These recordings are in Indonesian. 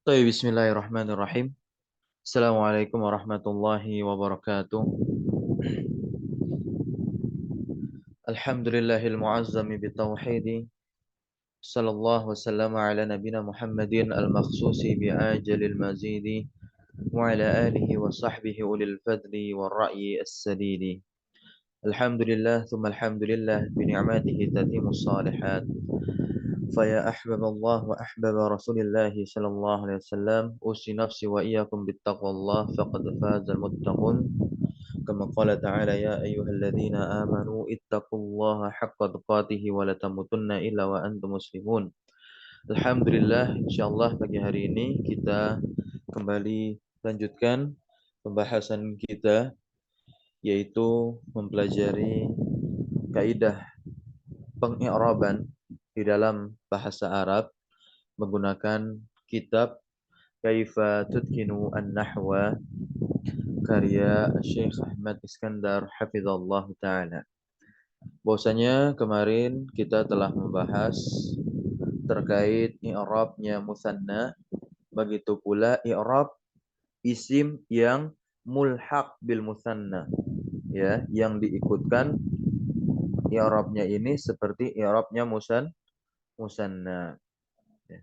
Bismillahirrahmanirrahim. Assalamualaikum warahmatullahi wabarakatuh. Alhamdulillahil muazzami bitauhidi. Sallallahu wasallam ala nabina Muhammadin al-makhsusi bi'ajalil mazidi. Wa ala alihi wa sahbihi ulil fadli wa ra'yi as-sadidi. Alhamdulillah, thumma alhamdulillah bi ni'matihi tatimus salihat. فيا أحباب الله وأحباب رسول الله صلى الله عليه وسلم أوصي نفسي وإياكم بالتقوى الله فقد فاز المتقون كما قال تعالى يا أيها الذين آمنوا اتقوا الله حق تقاته ولا تموتن إلا وأنتم مسلمون. Alhamdulillah, insyaallah pagi hari ini kita kembali lanjutkan pembahasan kita, yaitu mempelajari kaidah pengi'raban di dalam bahasa Arab menggunakan kitab Kaifa Tudkinu An-Nahwa karya Syekh Ahmad Iskandar hafizallahu taala. Bahwasanya kemarin kita telah membahas terkait i'rabnya musanna, begitu pula i'rab isim yang mulhaq bil musanna, ya, yang diikutkan i'rabnya ini seperti i'rabnya musanna. Ya.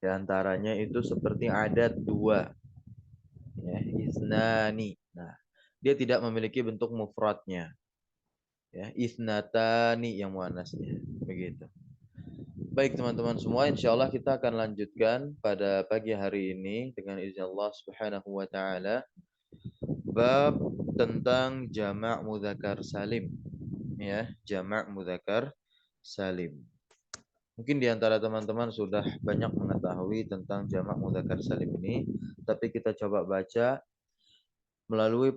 Di antaranya itu seperti adat dua, ya, isnani. Nah, dia tidak memiliki bentuk mufradnya, ya, isnatani yang muannasnya, begitu. Baik teman-teman semua, insya Allah kita akan lanjutkan pada pagi hari ini dengan izin Allah Subhanahu wa taala bab tentang jamak mudzakkar salim, ya, jamak mudzakkar salim. Mungkin di antara teman-teman sudah banyak mengetahui tentang jamak mudzakkar salim ini, tapi kita coba baca melalui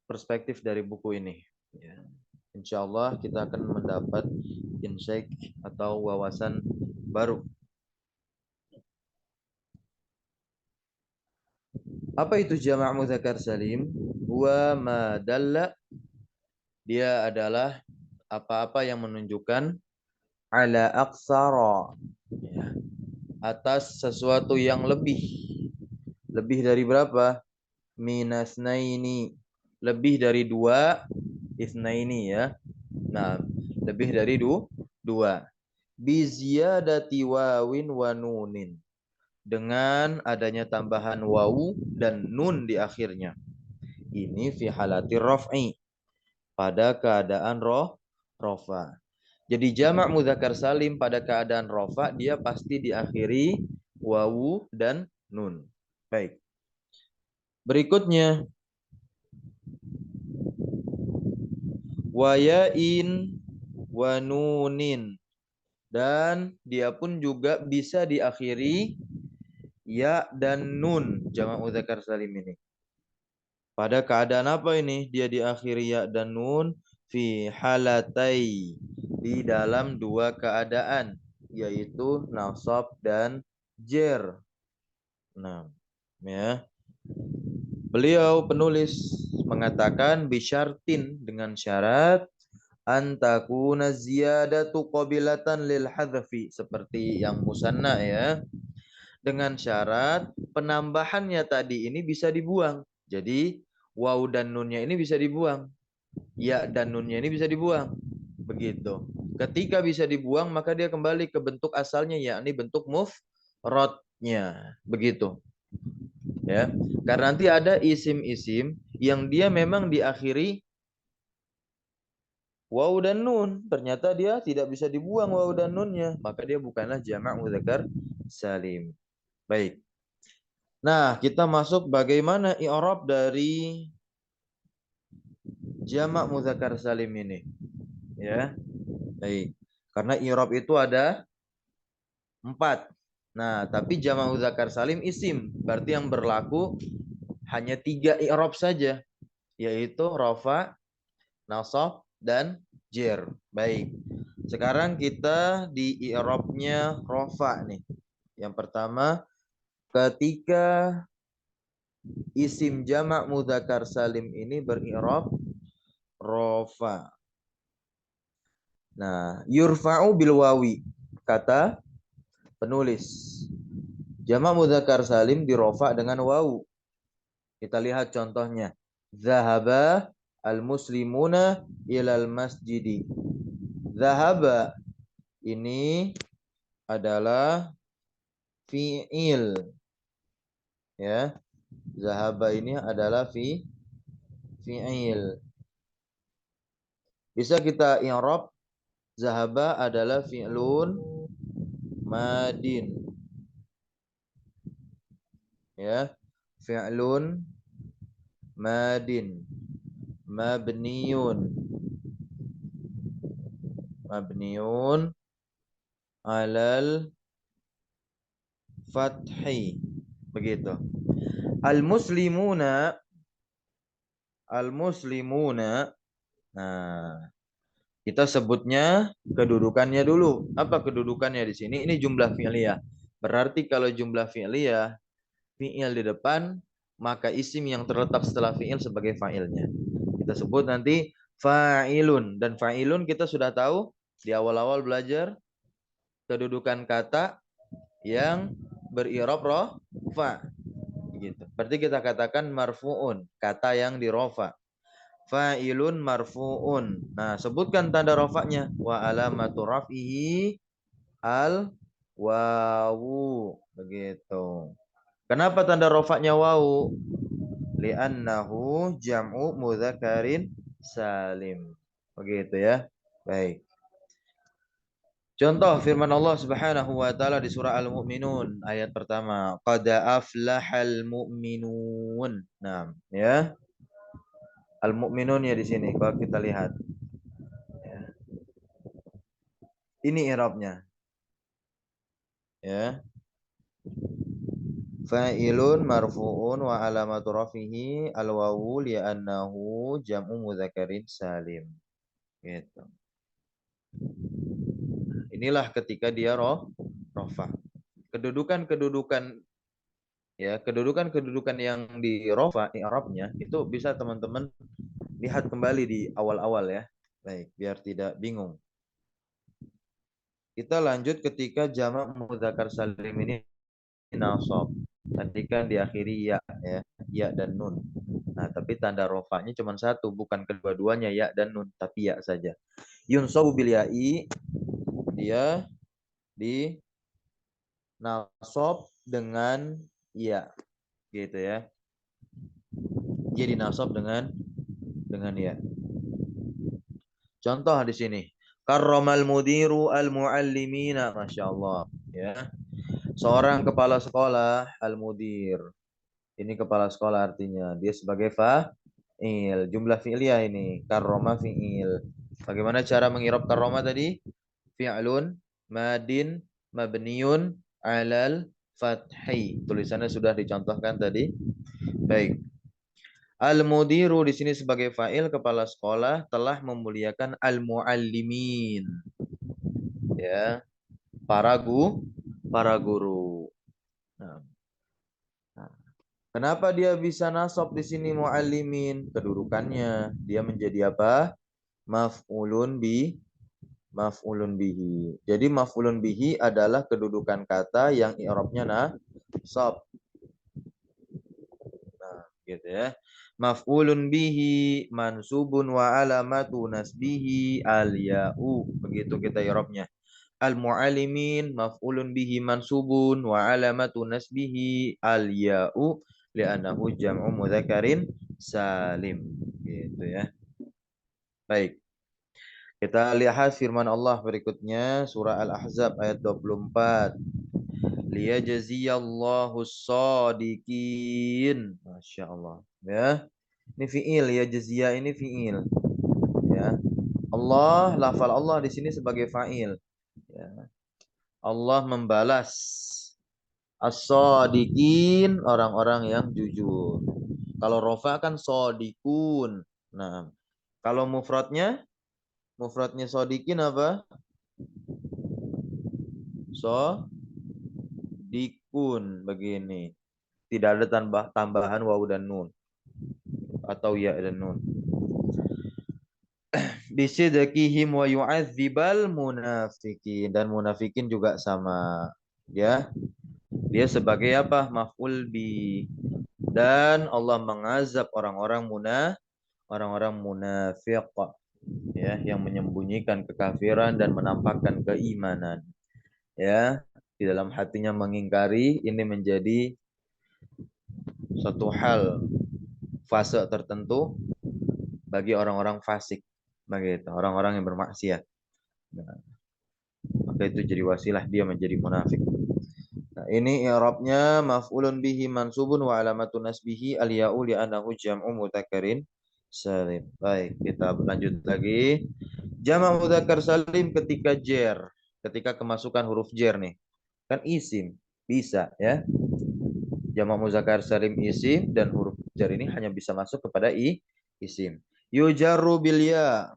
perspektif dari buku ini. Ya. Insya Allah kita akan mendapat insight atau wawasan baru. Apa itu jamak mudzakkar salim? Huwa ma dalla, dia adalah apa-apa yang menunjukkan ala aksara, ya, atas sesuatu yang lebih. Lebih dari berapa? Minasnaini, lebih dari dua, isnaini, ya. Nah, lebih dari dua. Biziyadati wawin wa nunin, dengan adanya tambahan wawu dan nun di akhirnya. Ini fi halati raf'i, pada keadaan rofa. Jadi jamak mudzakkar salim pada keadaan rofa dia pasti diakhiri wawu dan nun. Baik. Berikutnya wayain wa nunin, dan dia pun juga bisa diakhiri ya dan nun, jamak mudzakkar salim ini. Pada keadaan apa ini? Dia diakhiri ya dan nun fi halatai, di dalam dua keadaan, yaitu nasab dan jer. Nah, ya. Beliau penulis mengatakan bisyartin, dengan syarat antakuna ziyadatu qabilatan lil hadfi, seperti yang musanna, ya. Dengan syarat penambahannya tadi ini bisa dibuang. Jadi waw dan nunnya ini bisa dibuang. Ya dan nunnya ini bisa dibuang. Begitu. Ketika bisa dibuang maka dia kembali ke bentuk asalnya, yakni bentuk mufradnya. Begitu. Ya. Karena nanti ada isim-isim yang dia memang diakhiri waw dan nun, ternyata dia tidak bisa dibuang waw dan nunnya, maka dia bukanlah jamak mudzakkar salim. Baik. Nah, kita masuk bagaimana i'rab dari jamak mudzakkar salim ini, ya. Baik. Karena i'rab itu ada 4. Nah, tapi jamak mudzakkar salim isim, berarti yang berlaku hanya 3 i'rab saja, yaitu rafa, nasab, dan jer. Baik. Sekarang kita di i'rabnya rafa nih. Yang pertama, ketika isim jamak mudzakkar salim ini beri'rab rafa. Nah, yurfa'u bil wawi, kata penulis. Jamak mudzakkar salim dirofa dengan wawu. Kita lihat contohnya. Zahaba al-muslimuna ilal masjidi. Zahaba ini adalah fi'il, ya. Zahaba ini adalah fi'il. Bisa kita i'rab, zahaba adalah fi'lun madin, ya. Fi'lun madin mabniun alal fathi, begitu. Al-muslimuna, al-muslimuna. Nah, kita sebutnya kedudukannya dulu. Apa kedudukannya di sini? Ini jumlah fi'liyah. Berarti kalau jumlah fi'liyah, fi'il di depan, maka isim yang terletak setelah fi'il sebagai fa'ilnya. Kita sebut nanti fa'ilun. Dan fa'ilun kita sudah tahu di awal-awal belajar kedudukan kata yang beri'rab rofa. Gitu. Berarti kita katakan marfu'un, kata yang dirofa. Fa'ilun marfu'un. Nah, sebutkan tanda rofaknya. Wa alamatu raf'ihi al wawu. Begitu. Kenapa tanda rofaknya wawu? Li'annahu jam'u mudzakarin salim. Begitu ya. Baik. Contoh firman Allah Subhanahu wa taala di surah Al-Mu'minun ayat pertama, qad aflahal mu'minun. Nah, ya. Al-Mu'minun ya di sini kalau kita lihat. Ya. Ini i'rabnya. Ya. Fa'ilun marfu'un wa alamatu rafihi al-wawu li'annahu jam'u mudzakarin salim. Gitu. Inilah ketika dia rofa. Kedudukan-kedudukan, ya, kedudukan-kedudukan yang di rofa i'rabnya itu bisa teman-teman lihat kembali di awal-awal ya. Baik, biar tidak bingung. Kita lanjut ketika jamak mudzakkar salim ini nasab. Tadi kan diakhiri ya dan nun. Nah, tapi tanda rofanya cuma satu, bukan kedua-duanya ya dan nun, tapi ya saja. Yunsabu bil ya'i, dia di nasab dengan ya, gitu ya. Dia dinasab dengan ya. Contoh di sini. Karramal mudiru al-muallimina. Masya Allah. Ya. Seorang kepala sekolah al-mudir. Ini kepala sekolah artinya. Dia sebagai fa'il. Jumlah fi'liyah ini. Karroma fi'il. Bagaimana cara mengirab karroma tadi? Fi'lun madin mabniun alal fathi. Tulisannya sudah dicontohkan tadi. Baik. Al-mudiru di sini sebagai fa'il, kepala sekolah telah memuliakan al-muallimin. Ya, para guru. Nah, kenapa dia bisa nasab di sini muallimin? Kedudukannya dia menjadi apa? Maf'ulun bihi. Jadi maf'ulun bihi adalah kedudukan kata yang i'rabnya nasab. Nah, gitu ya. Maf'ulun bihi mansubun wa alamatu nasbihi al-ya'u. Begitu kita i'rabnya. Al-mu'allimin maf'ulun bihi mansubun wa alamatu nasbihi al-ya'u li'annahu jam'u mudzakarin salim. Gitu ya. Baik. Kita lihat firman Allah berikutnya surah Al-Ahzab ayat 24. Liyajziyallahu shadiqin. Masya Allah. Ya. Ini fi'il ya, jazia ini fi'il. Ya. Allah, lafal Allah di sini sebagai fa'il. Ya. Allah membalas as-shadiqin, orang-orang yang jujur. Kalau rofa kan shadiqun. Nah, kalau mufradnya shadiqin apa? Shadiqun begini. Tidak ada tambahan wawu dan nun atau ya dan nun. Bisidqihim wa yu'adzibal munafikin, dan munafikin juga sama, ya. Dia sebagai apa? Maf'ul bi. Dan Allah mengazab orang-orang munafik, ya, yang menyembunyikan kekafiran dan menampakkan keimanan, ya, di dalam hatinya mengingkari. Ini menjadi satu hal, fase tertentu bagi orang-orang fasik, begitu, orang-orang yang bermaksiat. Nah, maka itu jadi wasilah dia menjadi munafik. Nah, ini i'rabnya maf'ulun bihi mansubun wa alamatun nasbihi al-ya'u li'annahu jam'u mudzakkarin salim. Baik, kita lanjut lagi. Jama' mudzakkar salim ketika jer, ketika kemasukan huruf jer nih. Kan isim, bisa ya. Jama' mudzakkar salim isim dan huruf jar ini hanya bisa masuk kepada isim. Yujarru bil ya.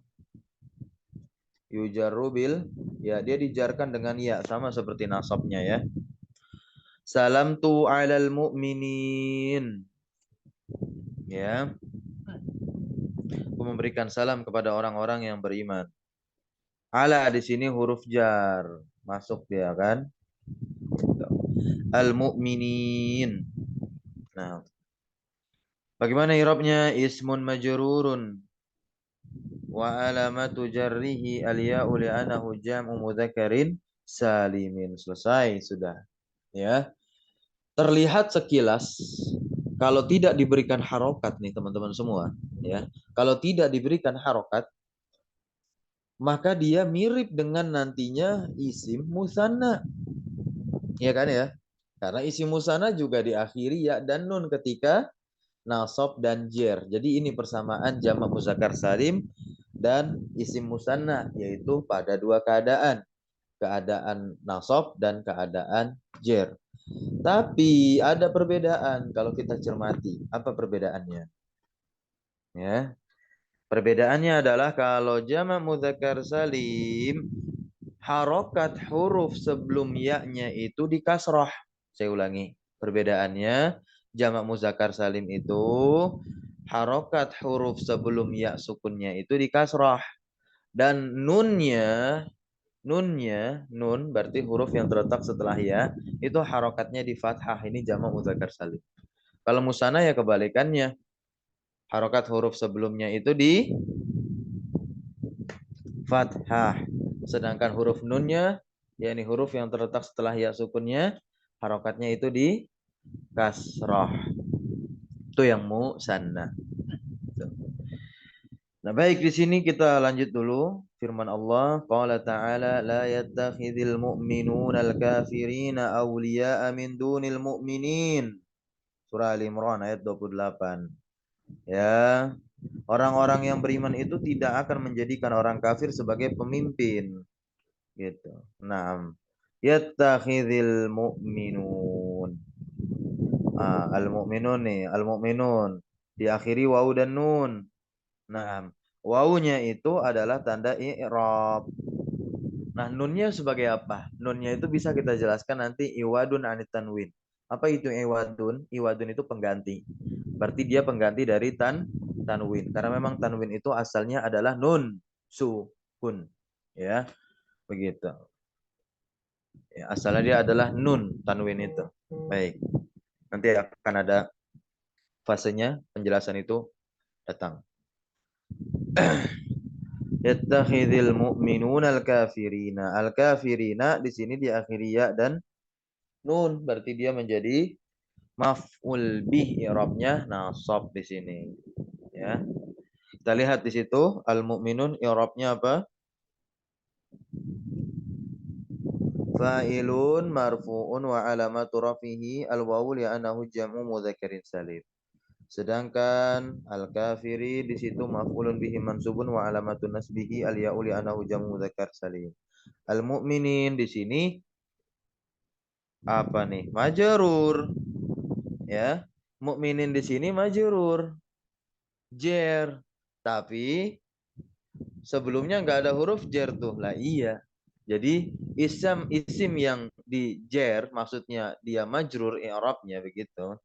Yujarru bil ya, dia dijarkan dengan ya, sama seperti nasabnya ya. Salam tu alal mu'minin. Ya, aku memberikan salam kepada orang-orang yang beriman. Ala di sini huruf jar masuk dia kan. Al mu'minin. Nah, bagaimana i'rabnya? Ismun majrurun wa alamatu jarrihi al ya'u li'annahu jam'u mudzakkarin salimin. Selesai sudah. Ya. Terlihat sekilas kalau tidak diberikan harokat nih teman-teman semua, ya. Kalau tidak diberikan harokat, maka dia mirip dengan nantinya isim musanna. Ya kan ya? Karena isim musanna juga diakhiri ya dan nun ketika nasab dan jer. Jadi ini persamaan jamak muzakkar salim dan isim musanna, yaitu pada dua keadaan. Keadaan nasab dan keadaan jer. Tapi ada perbedaan kalau kita cermati. Apa perbedaannya? Ya. Perbedaannya adalah kalau jamak mudzakkar salim, harokat huruf sebelum ya-nya itu di kasrah. Saya ulangi. Perbedaannya, jamak mudzakkar salim itu harokat huruf sebelum ya sukunnya itu di kasrah. Dan nun berarti huruf yang terletak setelah ya, itu harokatnya di fathah. Ini jamak mudzakkar salim. Kalau musanna ya kebalikannya. Harokat huruf sebelumnya itu di fathah. Sedangkan huruf nunnya, yakni huruf yang terletak setelah ya sukunnya, harokatnya itu di kasrah. Itu yang musanna. Nah, baik, di sini kita lanjut dulu firman Allah, qala ta'ala la yattakhidhul mu'minuna al-kafirina awliya'a min dunil mu'minin. Surah Al-Imran ayat 28. Ya, orang-orang yang beriman itu tidak akan menjadikan orang kafir sebagai pemimpin. Gitu. Naam. Yattakhidhil mu'minun. Al-mu'minun nih, al-mu'minun. Diakhiri waw dan nun. Naam. Wawunya itu adalah tanda i'rab. Nah, nunnya sebagai apa? Nunnya itu bisa kita jelaskan nanti iwadun anit tanwin. Apa itu iwadun? Iwadun itu pengganti. Berarti dia pengganti dari tanwin. Karena memang tanwin itu asalnya adalah nun, su, kun. Ya, begitu. Ya, asalnya dia adalah nun, tanwin itu. Baik. Nanti akan ada fasenya, penjelasan itu datang. Yattakhidhil mu'minuna al-kafirina. Al-kafirina di sini diakhiri ya dan nun, berarti dia menjadi maf'ul bih, i'rabnya nasab di sini. Ya. Kita lihat di situ al-mu'minun i'rabnya apa? Fa'ilun marfu'un wa alamatu rafihi al-wawu li'annahu jam'u mudzakkarin salim. Sedangkan al-kafiri di situ maf'ulun bihi mansubun wa alamatun nasbihi al-ya'u li'annahu jam'u mudzakar salim. Al-mu'minin di sini apa nih? Majrur. Ya. Mukminin di sini majrur. Jer. Tapi sebelumnya nggak ada huruf jer tuh. Lah iya. Jadi isim yang di jer maksudnya dia majrur i'rabnya begitu.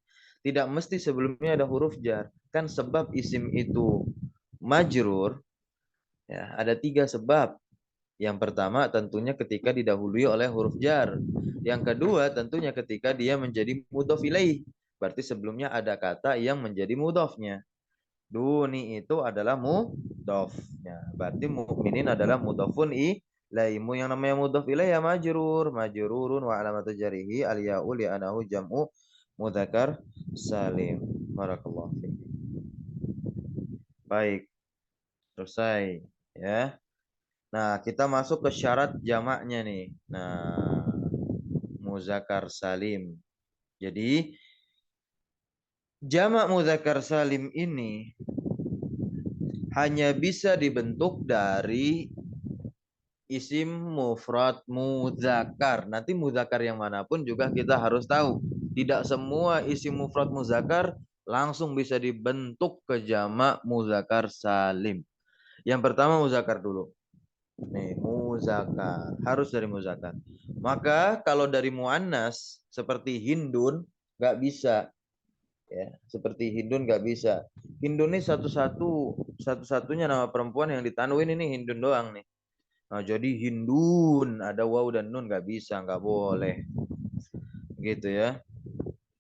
Tidak mesti sebelumnya ada huruf jar. Kan sebab isim itu majrur, ya, ada tiga sebab. Yang pertama tentunya ketika didahului oleh huruf jar. Yang kedua tentunya ketika dia menjadi mudhof ilaih. Berarti sebelumnya ada kata yang menjadi mudhofnya. Duni itu adalah mudhofnya. Berarti mukminin adalah mudhofun ilaihi. Yang namanya mudhof ilaih ya majrur. Majrurun wa alamatu jarihi al-ya'u li'anahu jam'u mudzakkar salim. Barakallahu fiik. Baik, selesai ya. Nah, kita masuk ke syarat jamaknya nih. Nah, muzakkar salim. Jadi, jamak muzakkar salim ini hanya bisa dibentuk dari isim mufrad muzakkar. Nanti muzakkar yang manapun juga kita harus tahu. Tidak semua isim mufrad muzakkar langsung bisa dibentuk ke jamak muzakkar salim. Yang pertama muzakkar dulu. Nih, muzakkar. Harus dari muzakkar. Maka kalau dari muannas seperti Hindun nggak bisa, ya. Seperti Hindun nggak bisa. Hindun ini satu-satunya nama perempuan yang ditanwin ini Hindun doang nih. Nah, jadi Hindun ada waw dan nun nggak bisa, nggak boleh. Gitu ya.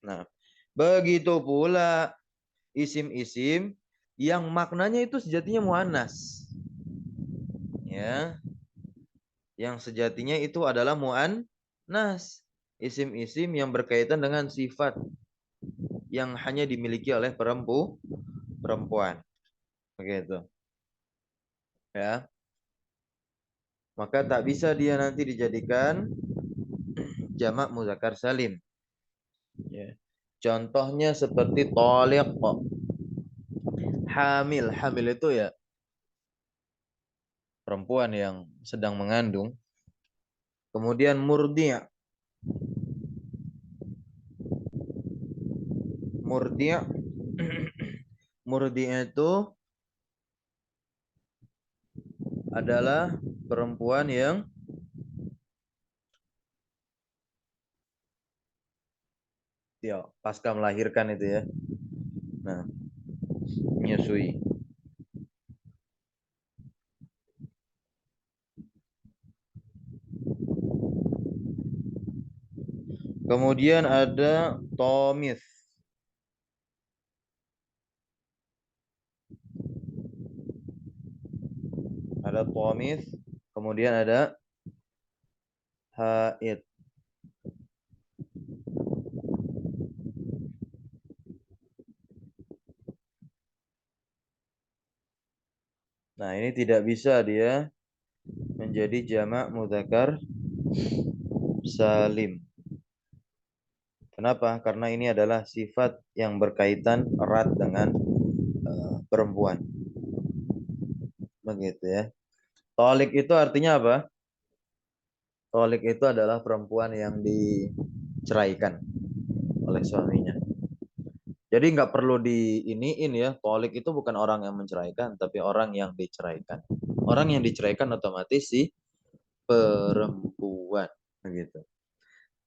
Nah, begitu pula isim-isim yang maknanya itu sejatinya muannas. Ya, yang sejatinya itu adalah muannas. Isim-isim yang berkaitan dengan sifat yang hanya dimiliki oleh perempuan. Begitu. Ya. Maka tak bisa dia nanti dijadikan jamak muzakkar salim. Ya. Contohnya seperti toliq. Hamil. Hamil itu ya perempuan yang sedang mengandung. Kemudian murdi'. Murdi'. Murdi' itu adalah perempuan yang ya pasca melahirkan itu ya. Nah, menyusui. Kemudian ada tomith. Ada tomith. Kemudian ada haid. Nah, ini tidak bisa dia menjadi jamak mudzakkar salim. Kenapa? Karena ini adalah sifat yang berkaitan erat dengan perempuan. Begitu ya. Tolik itu artinya apa? Tolik itu adalah perempuan yang diceraikan oleh suaminya. Jadi nggak perlu diiniin ya. Tolik itu bukan orang yang menceraikan, tapi orang yang diceraikan. Orang yang diceraikan otomatis si perempuan. Begitu.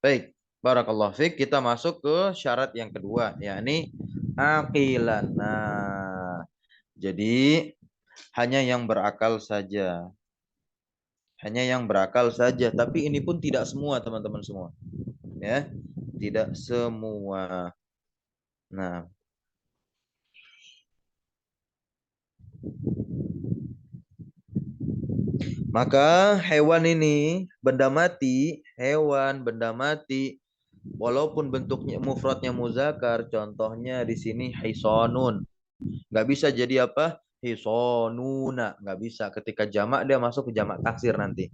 Baik. Barakallahu fiik. Kita masuk ke syarat yang kedua, yakni aqilan. Nah, jadi hanya yang berakal saja. Hanya yang berakal saja. Tapi ini pun tidak semua teman-teman semua. Ya, tidak semua. Nah, maka hewan ini benda mati, walaupun bentuknya mufradnya muzakkar, contohnya di sini hisonun, nggak bisa jadi apa? Hisonuna, nggak bisa. Ketika jamak dia masuk ke jamak taksir nanti.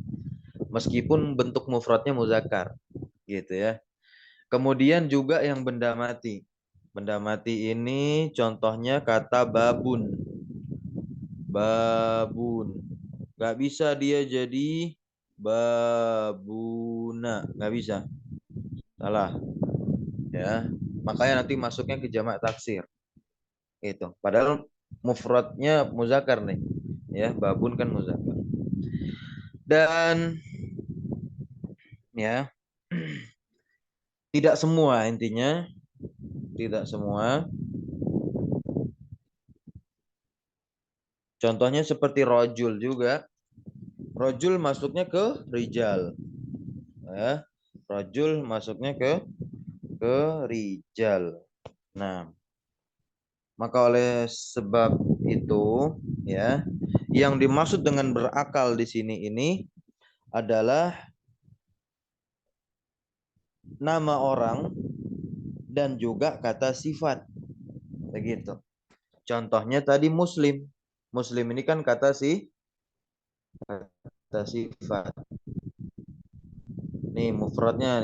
Meskipun bentuk mufradnya muzakkar, gitu ya. Kemudian juga yang benda mati. Benda mati ini contohnya kata babun. Babun. Gak bisa dia jadi babuna. Gak bisa. Salah. Ya. Makanya nanti masuknya ke jamak taksir. Itu. Padahal mufradnya muzakkar nih. Ya, babun kan muzakkar. Dan ya, tidak semua intinya, tidak semua. Contohnya seperti rojul juga. Rojul masuknya ke rijal. Ya. Rojul masuknya ke rijal. Nah, maka oleh sebab itu ya, yang dimaksud dengan berakal di sini ini adalah nama orang dan juga kata sifat. Begitu. Contohnya tadi muslim. Muslim ini kan kata sifat. Nih, mufradnya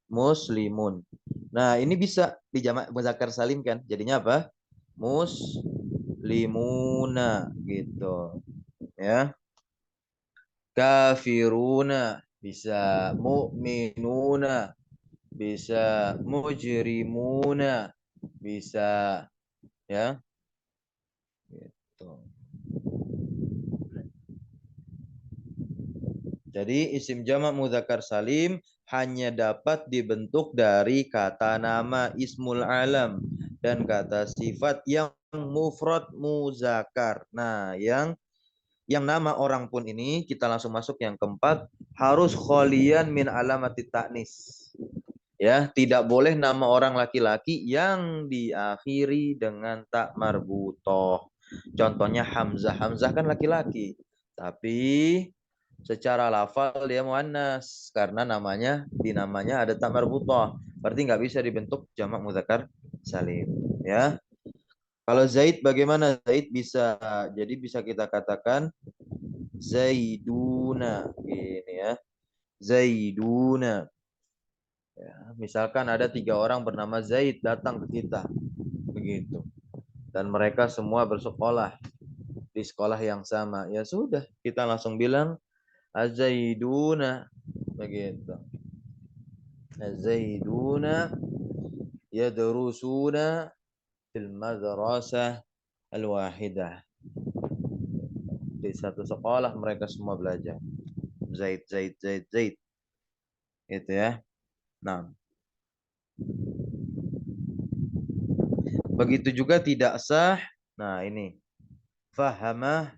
muslimun. Nah, ini bisa dijamak muzakkar salim kan? Jadinya apa? Muslimuna gitu. Ya. Kafiruna bisa, mu'minuna bisa, mujrimuna bisa, ya. Gitu. Jadi isim jamak mudzakkar salim hanya dapat dibentuk dari kata nama ismul alam dan kata sifat yang mufrad muzakkar. Nah, yang nama orang pun ini kita langsung masuk yang keempat, harus kholian min alamati ta'nis. Ya, tidak boleh nama orang laki-laki yang diakhiri dengan tak marbutoh. Contohnya Hamzah. Hamzah kan laki-laki. Tapi secara lafal dia muannas karena namanya ada tak marbutoh. Berarti nggak bisa dibentuk jamak mudzakkar salim. Ya. Kalau Zaid bagaimana? Zaid bisa. Jadi bisa kita katakan Zaiduna. Gini ya. Zaiduna. Ya, misalkan ada 3 orang bernama Zaid datang ke kita, begitu. Dan mereka semua bersekolah di sekolah yang sama. Ya sudah, kita langsung bilang Azaiduna, begitu. Azaiduna yadrusuna fil madrasah al-wahidah. Di satu sekolah mereka semua belajar. Zaid, Zaid, Zaid, Zaid. Itu ya. Nah, begitu juga tidak sah. Nah, ini fahamah,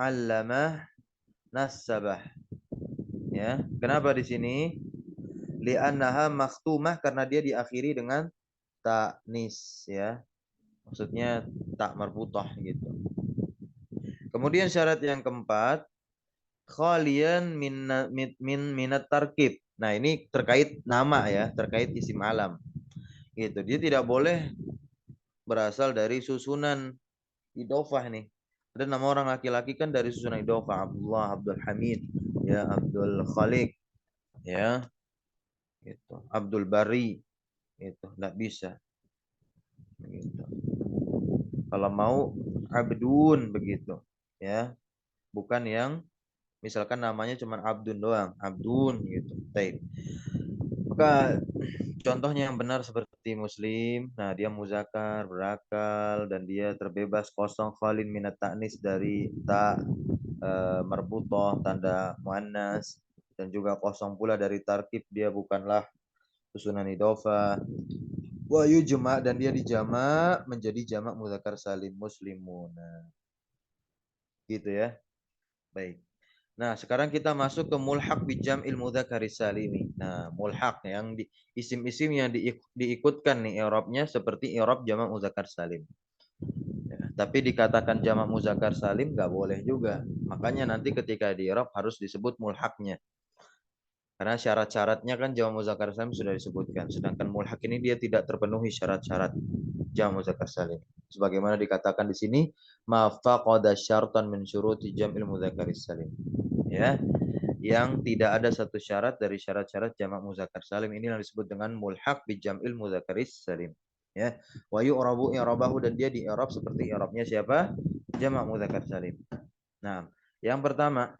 allamah, nasabah. Ya, kenapa di sini? Li'annaha maktumah karena dia diakhiri dengan taknis ya. Maksudnya tak marbutoh gitu. Kemudian syarat yang keempat, khalian minat tarkib. Nah, ini terkait nama ya, terkait isim alam. Gitu. Dia tidak boleh berasal dari susunan idofah nih. Ada nama orang laki-laki kan dari susunan idofah, Abdullah, Abdul Hamid, ya Abdul Khaliq, ya gitu. Abdul Bari, itu nggak bisa. Gitu. Kalau mau abdun begitu, ya, bukan yang misalkan namanya cuma Abdun doang, Abdun gitu. Taib. Maka contohnya yang benar seperti Muslim, nah dia muzakar, berakal, dan dia terbebas kosong khalin minat taknis dari tak marbutoh tanda muannas, dan juga kosong pula dari tarkib, dia bukanlah susunan idofa. Wa yujma dan dia dijamak menjadi jamak mudzakkar salim muslimuna. Gitu ya. Baik. Nah, sekarang kita masuk ke mulhaq bi jam'il mudzakkari salimi. Nah, mulhaq yang isim-isim yang diikutkan nih i'rabnya seperti i'rab jamak mudzakkar salim. Ya, tapi dikatakan jamak mudzakkar salim nggak boleh juga. Makanya nanti ketika di i'rab harus disebut mulhaqnya. Karena syarat-syaratnya kan jamak mudzakkar salim sudah disebutkan. Sedangkan mulhaq ini dia tidak terpenuhi syarat-syarat jamak mudzakkar salim. Sebagaimana dikatakan di sini, ma faqada syartan min syuruti jam'il mudzakkar salim. Ya, yang tidak ada satu syarat dari syarat-syarat jamak mudzakkar salim ini yang disebut dengan mulhaq bi jam'il mudzakkar salim. Ya, wa yu'rabu i'rabahu dan dia di i'rab seperti i'rabnya siapa? Jamak mudzakkar salim. Nah, yang pertama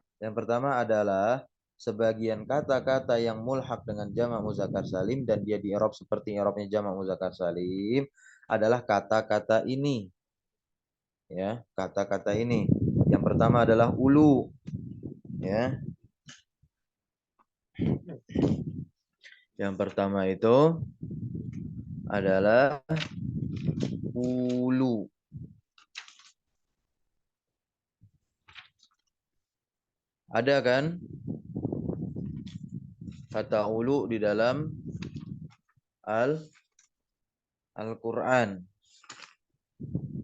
adalah sebagian kata-kata yang mulhaq dengan jamak mudzakkar salim dan dia di i'rab seperti i'rabnya jamak mudzakkar salim adalah kata-kata ini. Ya, kata-kata ini. Yang pertama adalah ulu, ya. Yang pertama itu adalah ulu. Ada kan kata ulu di dalam Al-Qur'an,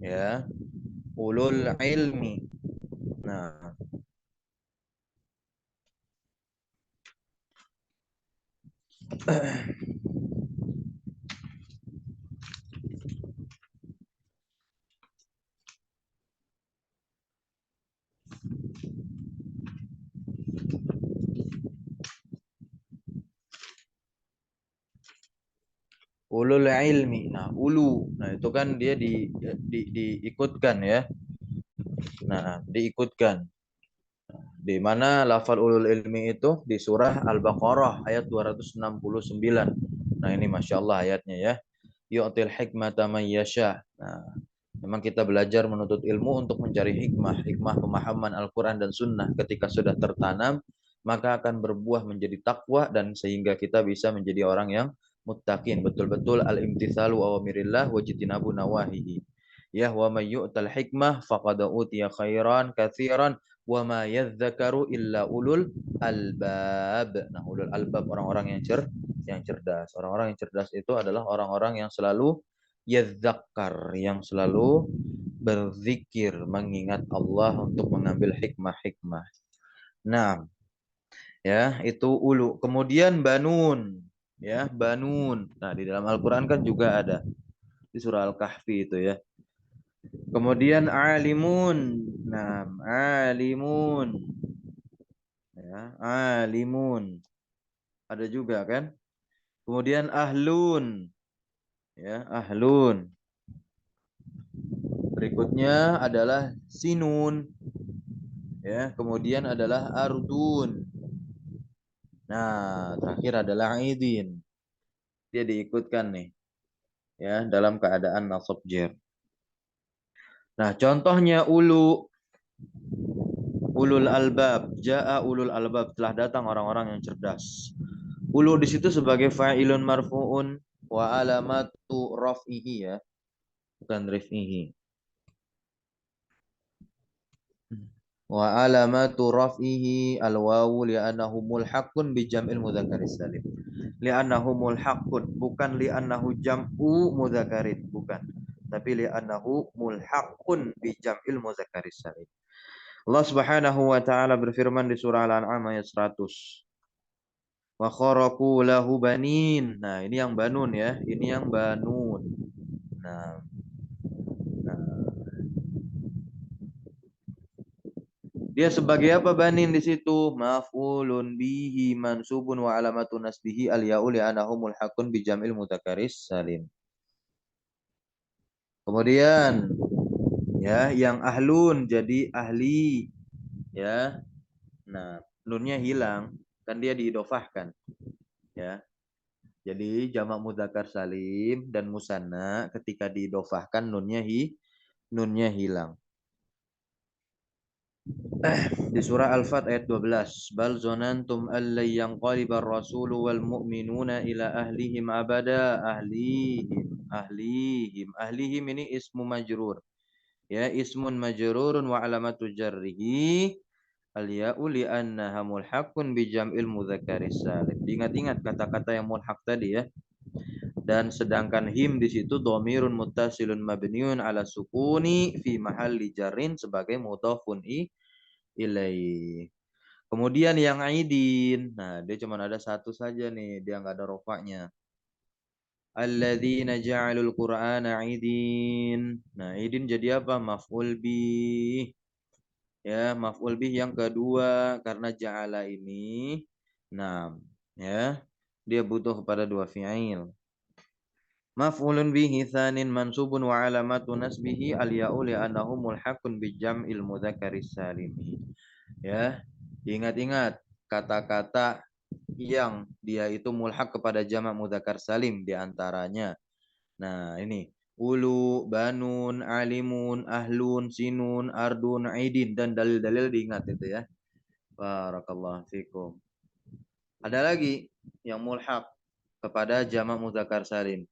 ya. Ulul ilmi. Nah, ulul ilmi. Nah, ulu. Nah, itu kan dia diikutkan ya. Nah, diikutkan. Di mana lafal ulul ilmi itu di surah Al-Baqarah ayat 269. Nah, ini Masya Allah ayatnya ya. Yu'til hikmata man yasha. Nah, memang kita belajar menuntut ilmu untuk mencari hikmah. Hikmah pemahaman Al-Quran dan Sunnah ketika sudah tertanam, maka akan berbuah menjadi takwa dan sehingga kita bisa menjadi orang yang muttaqin. Betul-betul al-imtithalu awamirillah wajitinabu nawahihi. Ya, wa may yu'tal hikmah faqad utiya khairan katsiran wa ma yadhakaru illa ulul albab. Nah, ulul albab orang-orang yang cerdas. Orang-orang yang cerdas itu adalah orang-orang yang selalu yadzakkar, yang selalu berzikir, mengingat Allah untuk mengambil hikmah-hikmah. Nah, ya, itu ulu. Kemudian banun, ya, banun. Nah, di dalam Al-Qur'an kan juga ada di surah Al-Kahfi itu ya. Kemudian alimun. Nah, alimun. Ya, alimun. Ada juga kan? Kemudian ahlun. Ya, ahlun. Berikutnya adalah sinun. Ya, kemudian adalah ardun. Nah, terakhir adalah aidin. Dia diikutkan nih, ya, dalam keadaan nasab jer. Nah, contohnya ulu, ulul albab, jaa ulul albab, telah datang orang-orang yang cerdas. Ulu di situ sebagai fa'ilun marfu'un wa alamatu raf'ihi ya, bukan rif'ihi. Wa alamatu raf'ihi alwawu li'annahu mulhaqun bi jam'il mudzakkaris salim. Li'annahu mulhaqun, bukan li'annahu jam'u mudzakkarin, bukan. Tapi li'annahu mulhaqun bi jam'il mudzakkaris salim. Allah Subhanahu wa taala berfirman di surah Al-An'am ayat 100. Wa kharaqu lahu banin. Nah, ini yang banun ya. Ini yang banun. Nah, nah. Dia sebagai apa banin di situ? Maf'ulun bihi mansubun wa alamatun nasbihi al-ya'u li'annahu mulhaqun bi jam'il mudzakkaris salim. Kemudian ya, yang ahlun jadi ahli ya. Nah, nunnya hilang kan dia diidofahkan ya. Jadi jamak mudzakkar salim dan musanna ketika diidofahkan nunnya hilang. Di surah Al-Fat ayat 12. Bal zonantum allai yanqalibar rasulu wal mu'minuna ila ahlihim abada. Ahlihim ini ismu majrur. Ya, ismun majrurun wa alamatu jarrihi al-ya'u li'annaha mulhaqun bi jam'il mudzakkaris salim. Ingat-ingat kata-kata yang mulhaq tadi ya. Dan sedangkan him di situ dhamirun muttasilun mabniun ala sukuni fi mahalli jarrin sebagai mudhafun ilaih. Kemudian yang aidin, nah dia cuma ada satu saja nih, dia nggak ada rofaknya. Alladzina ja'alul Qur'ana aidin. Nah, aidin jadi apa? Maf'ul bih. Ya, maf'ul bih yang kedua karena ja'ala ini. Nah, ya. Dia butuh kepada dua fi'il. Maf'ulun bihi tsanin mansubun wa alamatu nasbihi al-ya'u li'annahu mulhaqun bi jam'il mudzakkaris salim. Ya, ingat-ingat kata-kata yang dia itu mulhaq kepada jamak mudzakkar salim di antaranya. Nah, ini ulu, banun, alimun, ahlun, sinun, ardun, aidin dan dalil-dalil diingat itu ya. Barakallahu fikum. Ada lagi yang mulhaq kepada jamak mudzakkar salim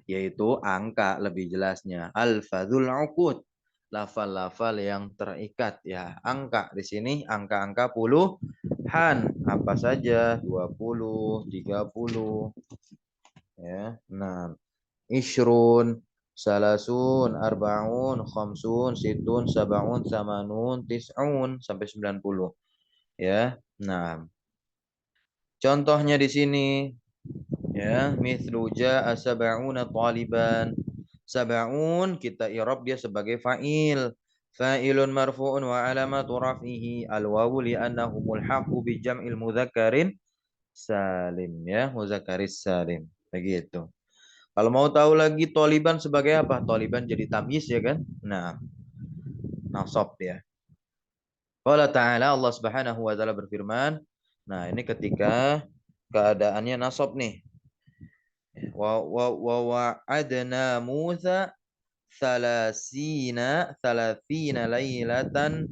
yaitu angka lebih jelasnya al-fadzul uqud. lafal-lafal yang terikat ya. Angka di sini angka-angka puluhan. Apa saja? 20, 30 ya. Nah, ishrun, salasun, arbaun, khamsun, situn, sabaun, samanun, tis'un sampai 90 ya. Nah, contohnya di sini ya, mithlu jaa sab'una taliban. Sab'un kita i'rab dia sebagai fa'il. Fa'ilun marfu'un wa alamatu raf'ihi al-wawu li'annahu mulhaqu bi jam'il mudzakkarin salim ya, mudzakkaris salim. Begitu. Kalau mau tahu lagi taliban sebagai apa? Taliban jadi tamyiz ya kan? Nah, nasab ya. Qala ta'ala Allah Subhanahu wa taala berfirman. Nah, ini ketika keadaannya nasab nih. Wa wa'adna Musa thalathina laylatan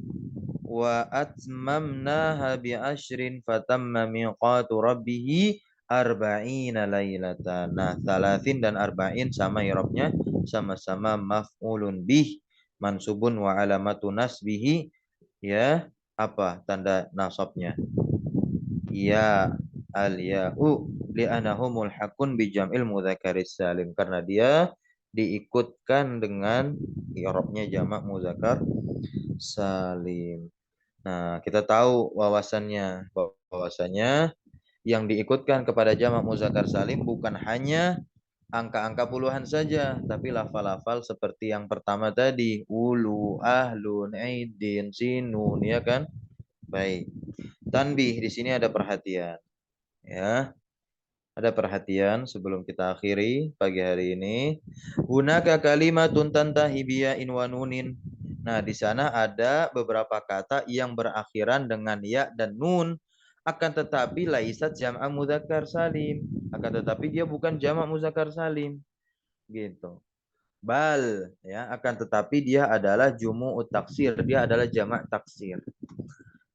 wa atmamnaha bi ashrin fatamma miqatu rabbih arba'ina laylatan. Nah, thalathin dan arba'in sama i'rabnya sama-sama maf'ulun bih mansubun wa alamatu nasbihi ya apa tanda nasabnya? Ya al ya'u li'annahu mulhaqun bi jam'il mudzakkaris salim karena dia diikutkan dengan i'rabnya jamak muzakkar salim. Nah, kita tahu bahwasannya yang diikutkan kepada jamak muzakkar salim bukan hanya angka-angka puluhan saja, tapi lafal-lafal seperti yang pertama tadi, ulu, ahlun, aidin, sinun, ya kan? Baik. Tanbih di sini ada perhatian, ya. Ada perhatian sebelum kita akhiri pagi hari ini. Hunaka kalimatun tantahi biya'in wa nunin. Nah, di sana ada beberapa kata yang berakhiran dengan ya dan nun. Akan tetapi laisat jam'a mudzakkar salim. Akan tetapi dia bukan jamak muzakkar salim. Gitu. Bal ya, akan tetapi dia adalah jumu'ut taksir. Dia adalah jamak taksir.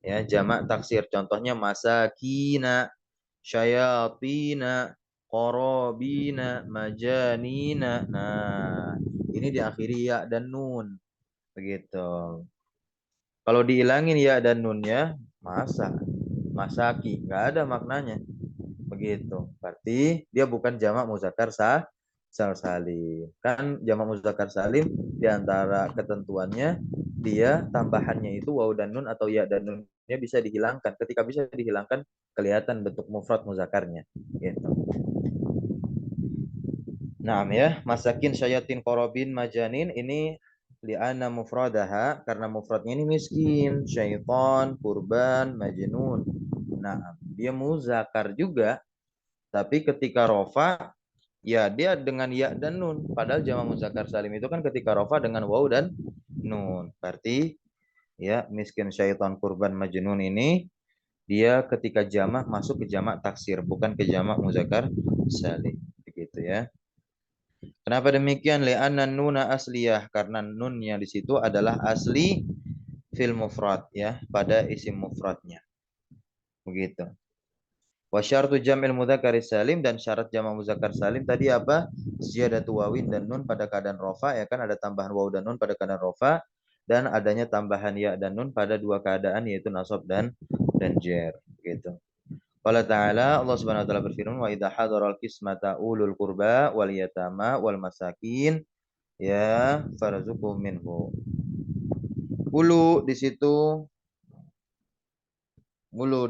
Ya, jamak taksir. Contohnya masakina, syayatina, qarabina, majanina. Nah, ini diakhiri ya dan nun. Begitu. Kalau dihilangin ya dan nunnya, masaki, nggak ada maknanya. Begitu. Berarti dia bukan jamak muzakkar salim. Kan jamak muzakkar salim di antara ketentuannya dia tambahannya itu waw dan nun atau ya dan nunnya bisa dihilangkan. Ketika bisa dihilangkan kelihatan bentuk mufrad muzakkarnya. Gitu. Nah, ya, masakin syayatin korobin majanin ini li'ana mufradaha karena mufradnya ini miskin, syaiton, kurban, majnun. Nah, dia muzakkar juga, tapi ketika rofa ya dia dengan ya dan nun. Padahal jamak muzakkar salim itu kan ketika rofa dengan waw dan nun. Berarti ya miskin, syaiton, kurban, majnun ini dia ketika jamak masuk ke jamak taksir, bukan ke jamak muzakkar salim. Begitu ya. Kenapa demikian? Li'anna nuna asliyah karena nunnya di situ adalah asli fil mufrad ya, pada isim mufradnya. Begitu. Wa syartu jam'il mudzakkar salim dan syarat jamak muzakkar salim tadi apa? Ziyadatu wawin dan nun pada keadaan rofa ya kan ada tambahan waw dan nun pada keadaan rofa dan adanya tambahan ya dan nun pada dua keadaan yaitu nasab dan jer gitu. Qala ta'ala Allah Subhanahu wa taala berfirman wa idza hadaral qismata ulul qurba wal yatama wal masakin ya farzuqhum minhu. Ulu di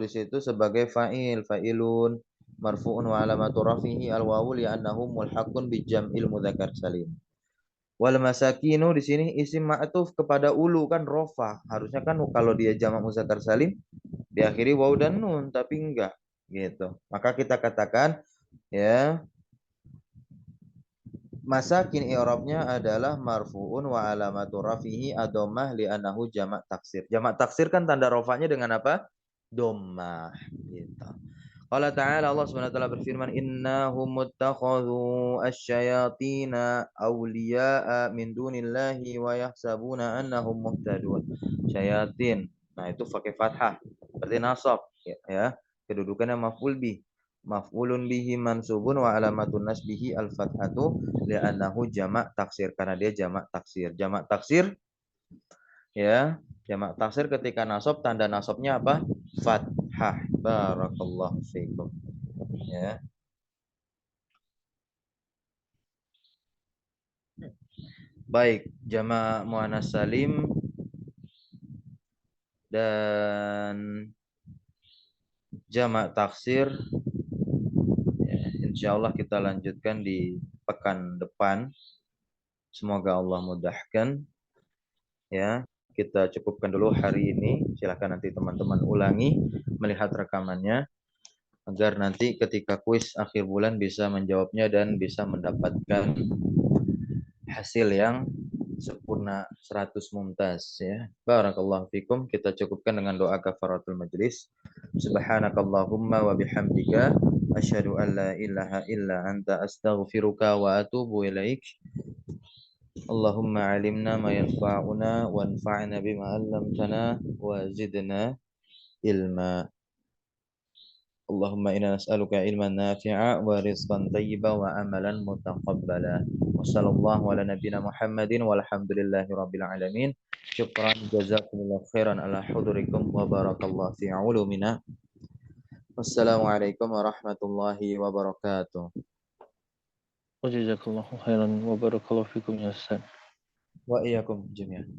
situ sebagai fa'il, fa'ilun marfu'un wa alamatu rafihi al-wawu li'annahu mulhaqun bi jam'il mudzakar salim. Wal masakinu di sini isim ma'tuf kepada ulu kan rofa. Harusnya kan kalau dia jamak muzakkar salim diakhiri waw dan nun, tapi enggak gitu. Maka kita katakan ya masakin i'rabnya adalah marfu'un wa alamatu rafihi ad-dhammah li'annahu jamak taksir. Jamak taksir kan tanda rofanya dengan apa? Dhammah gitu. Qala ta'ala Allah Subhanahu wa taala berfirman innahum muttakhadhu asyayatina awliya'a min dunillahi wa yahsabuna annahum muhtadun. Syayatin. Nah, itu pakai fathah. Berarti nasab ya. Kedudukannya maf'ul bih. Maf'ulun bihi mansubun wa alamatun nasbihi al-fathatu li'annahu jamak taksir karena dia jamak taksir. Jamak taksir Ya, jamak taksir ketika nasab tanda nasabnya apa? Fathah. Barakallahu fiikum. Ya. Baik, jamak muannas salim dan jamak taksir ya, insya Allah kita lanjutkan di pekan depan. Semoga Allah mudahkan. Ya, kita cukupkan dulu hari ini. Silahkan nanti teman-teman ulangi melihat rekamannya agar nanti ketika kuis akhir bulan bisa menjawabnya dan bisa mendapatkan hasil yang sempurna 100 mumtaz ya. Barakallahu fikum. Kita cukupkan dengan doa kafaratul majlis. Subhanakallahumma wa bihamdika asyhadu an la ilaha illa anta astaghfiruka wa atubu ilaik. Allahumma alimna ma yanfa'una wanfa'na bima 'allamtana wa zidna ilma. Allahumma inna nas'aluka ilman nafi'a wa rizqan thayyiba wa amalan mutaqabbala. Wa sallallahu ala nabiyyina Muhammadin walhamdulillahi rabbil alamin. Syukran jazakumullahu khairan ala hudurikum wa barakallahu fi ulumina. Wassalamualaikum warahmatullahi wabarakatuh. Wajazakallahu khairan wa barakallahu fikum ya Ustaz. Wa iyyakum jami'an.